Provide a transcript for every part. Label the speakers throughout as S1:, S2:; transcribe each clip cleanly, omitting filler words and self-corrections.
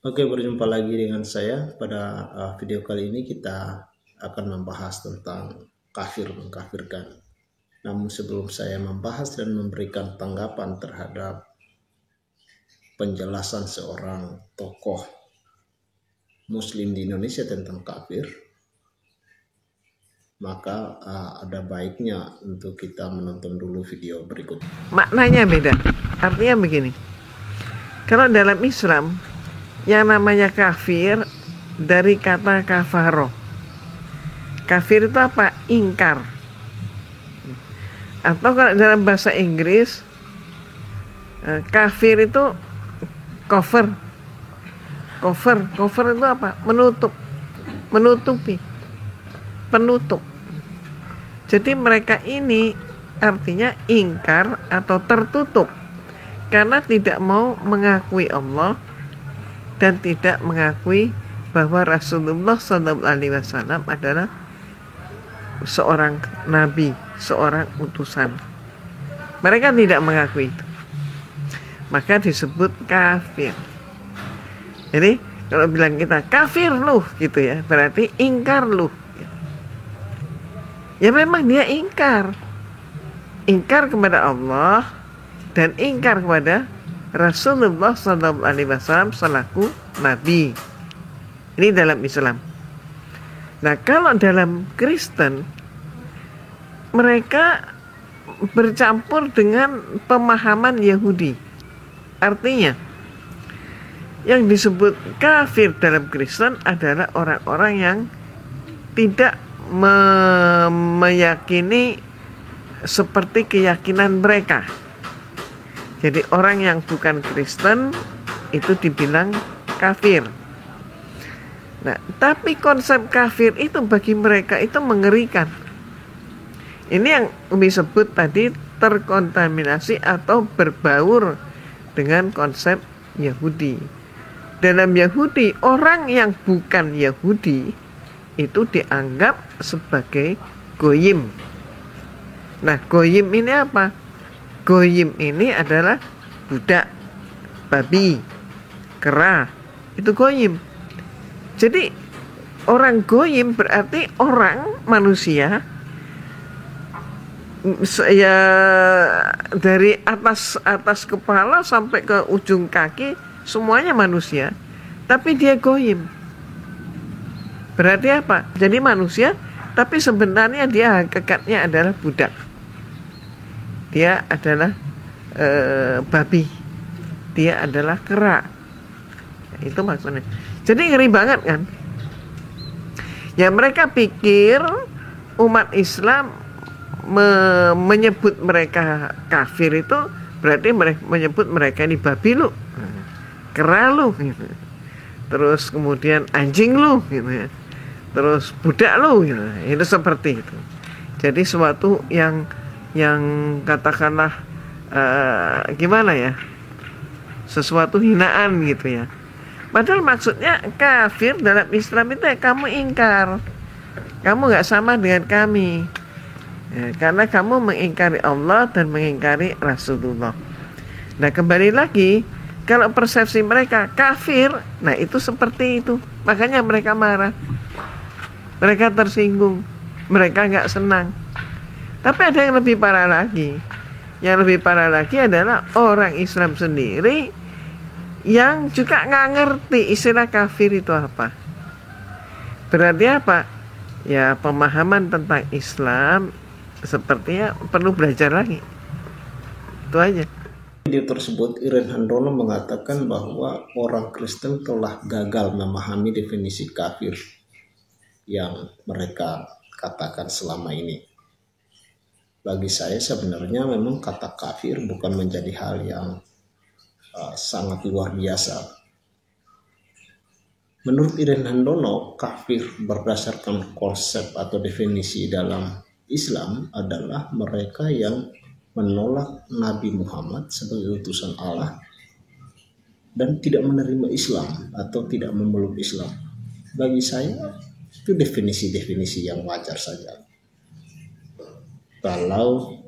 S1: Oke, berjumpa lagi dengan saya. Pada video kali ini kita akan membahas tentang kafir mengkafirkan. Namun sebelum saya membahas dan memberikan tanggapan terhadap penjelasan seorang tokoh Muslim di Indonesia tentang kafir, maka ada baiknya untuk kita menonton dulu video berikut.
S2: Maknanya beda. Artinya begini. Kalau dalam Islam yang namanya kafir dari kata kafaro. Kafir itu apa? Ingkar. Atau kalau dalam bahasa Inggris kafir itu cover. Cover itu apa? Menutup. Menutupi. Penutup. Jadi mereka ini artinya ingkar atau tertutup karena tidak mau mengakui Allah dan tidak mengakui bahwa Rasulullah SAW adalah seorang nabi, seorang utusan. Mereka tidak mengakui itu, maka disebut kafir. Jadi kalau bilang kita kafir lu gitu ya, berarti ingkar lu. Ya memang dia ingkar kepada Allah dan ingkar kepada Rasulullah SAW selaku Nabi. Ini dalam Islam. Nah kalau dalam Kristen, mereka bercampur dengan pemahaman Yahudi. Artinya yang disebut kafir dalam Kristen adalah orang-orang yang tidak meyakini seperti keyakinan mereka. Jadi orang yang bukan Kristen itu dibilang kafir. Nah, tapi konsep kafir itu bagi mereka itu mengerikan. Ini yang disebut tadi terkontaminasi atau berbaur dengan konsep Yahudi. Dalam Yahudi, orang yang bukan Yahudi itu dianggap sebagai goyim. Nah, goyim ini apa? Goyim ini adalah budak, babi, kera. Itu goyim. Jadi orang goyim berarti orang manusia ya dari atas kepala sampai ke ujung kaki semuanya manusia, tapi dia goyim. Berarti apa? Jadi manusia, tapi sebenarnya dia hakikatnya adalah budak. Dia adalah babi. Dia adalah kera. Itu maksudnya. Jadi ngeri banget kan? Ya mereka pikir umat Islam menyebut mereka kafir itu berarti menyebut mereka ini babi lu, kera lu, gitu. Terus kemudian anjing lu, gitu ya. Terus budak lu, gitu. Itu seperti itu. Jadi suatu yang katakanlah gimana ya, sesuatu hinaan gitu ya. Padahal maksudnya kafir dalam Islam itu ya kamu ingkar, kamu nggak sama dengan kami ya, karena kamu mengingkari Allah dan mengingkari Rasulullah. Nah kembali lagi, kalau persepsi mereka kafir, nah itu seperti itu. Makanya mereka marah, mereka tersinggung, mereka nggak senang. Tapi ada yang lebih parah lagi. Yang lebih parah lagi adalah orang Islam sendiri yang juga nggak ngerti istilah kafir itu apa. Berarti apa? Ya pemahaman tentang Islam sepertinya perlu belajar lagi. Itu aja.
S1: Video tersebut Irene Handono mengatakan bahwa orang Kristen telah gagal memahami definisi kafir yang mereka katakan selama ini. Bagi saya sebenarnya memang kata kafir bukan menjadi hal yang sangat luar biasa. Menurut Irene Handono, kafir berdasarkan konsep atau definisi dalam Islam adalah mereka yang menolak Nabi Muhammad sebagai utusan Allah dan tidak menerima Islam atau tidak memeluk Islam. Bagi saya itu definisi-definisi yang wajar saja. Kalau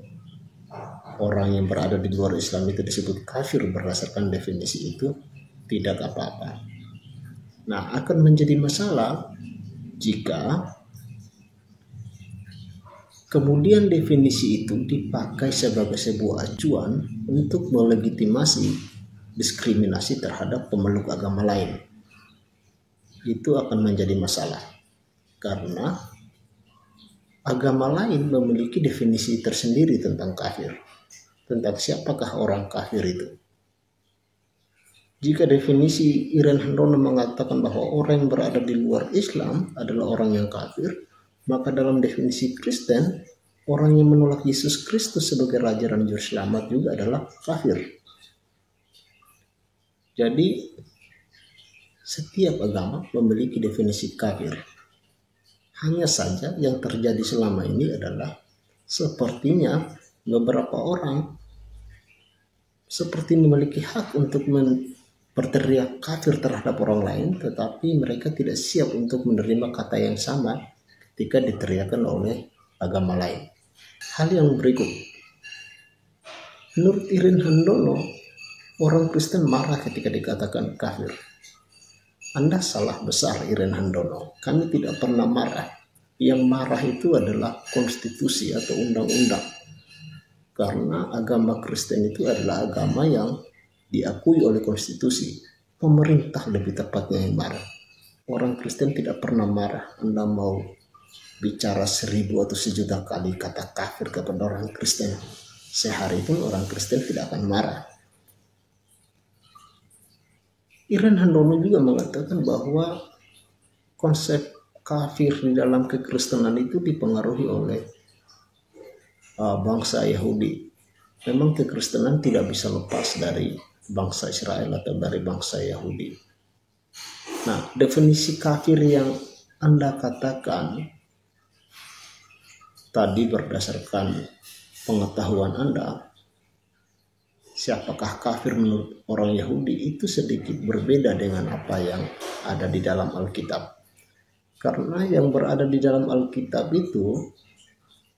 S1: orang yang berada di luar Islam itu disebut kafir berdasarkan definisi itu, tidak apa-apa. Nah, akan menjadi masalah jika kemudian definisi itu dipakai sebagai sebuah acuan untuk melegitimasi diskriminasi terhadap pemeluk agama lain. Itu akan menjadi masalah karena agama lain memiliki definisi tersendiri tentang kafir, tentang siapakah orang kafir itu. Jika definisi Irene Handono mengatakan bahwa orang yang berada di luar Islam adalah orang yang kafir, maka dalam definisi Kristen, orang yang menolak Yesus Kristus sebagai Raja dan Juru Selamat juga adalah kafir. Jadi, setiap agama memiliki definisi kafir. Hanya saja yang terjadi selama ini adalah sepertinya beberapa orang seperti memiliki hak untuk berteriak kafir terhadap orang lain, tetapi mereka tidak siap untuk menerima kata yang sama ketika diteriakkan oleh agama lain. Hal yang berikut, menurut Irene Handono, orang Kristen marah ketika dikatakan kafir. Anda salah besar, Irene Handono. Kami tidak pernah marah. Yang marah itu adalah konstitusi atau undang-undang. Karena agama Kristen itu adalah agama yang diakui oleh konstitusi. Pemerintah lebih tepatnya yang marah. Orang Kristen tidak pernah marah. Anda mau bicara 1000 atau 1.000.000 kali kata kafir kepada orang Kristen, sehari pun orang Kristen tidak akan marah. Irene Handono juga mengatakan bahwa konsep kafir di dalam kekristenan itu dipengaruhi oleh bangsa Yahudi. Memang kekristenan tidak bisa lepas dari bangsa Israel atau dari bangsa Yahudi. Nah, definisi kafir yang Anda katakan tadi berdasarkan pengetahuan Anda, siapakah kafir menurut orang Yahudi, itu sedikit berbeda dengan apa yang ada di dalam Alkitab. Karena yang berada di dalam Alkitab itu,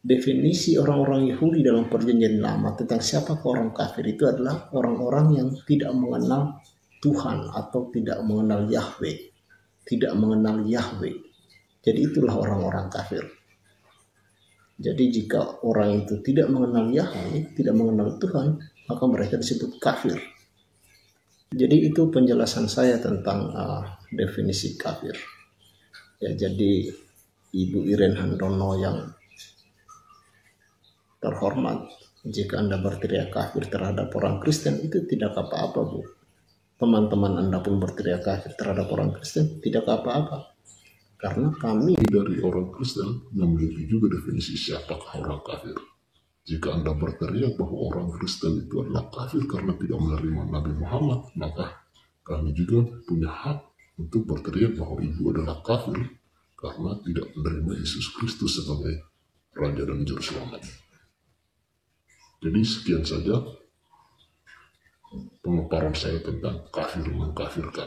S1: definisi orang-orang Yahudi dalam Perjanjian Lama tentang siapakah orang kafir itu adalah orang-orang yang tidak mengenal Tuhan atau tidak mengenal Yahweh. Tidak mengenal Yahweh. Jadi itulah orang-orang kafir. Jadi jika orang itu tidak mengenal Yahweh, tidak mengenal Tuhan, maka mereka disebut kafir. Jadi itu penjelasan saya tentang definisi kafir. Ya, jadi Ibu Irene Handono yang terhormat, jika Anda berteriak kafir terhadap orang Kristen itu tidak apa-apa, Bu. Teman-teman Anda pun berteriak kafir terhadap orang Kristen tidak apa-apa. Karena kami
S3: dari orang Kristen memiliki juga definisi siapakah orang kafir. Jika Anda berteriak bahwa orang Kristen itu adalah kafir karena tidak menerima Nabi Muhammad, maka kami juga punya hak untuk berteriak bahwa ibu adalah kafir karena tidak menerima Yesus Kristus sebagai Raja dan Juru Selamat. Jadi sekian saja pemaparan saya tentang kafir mengkafirkan.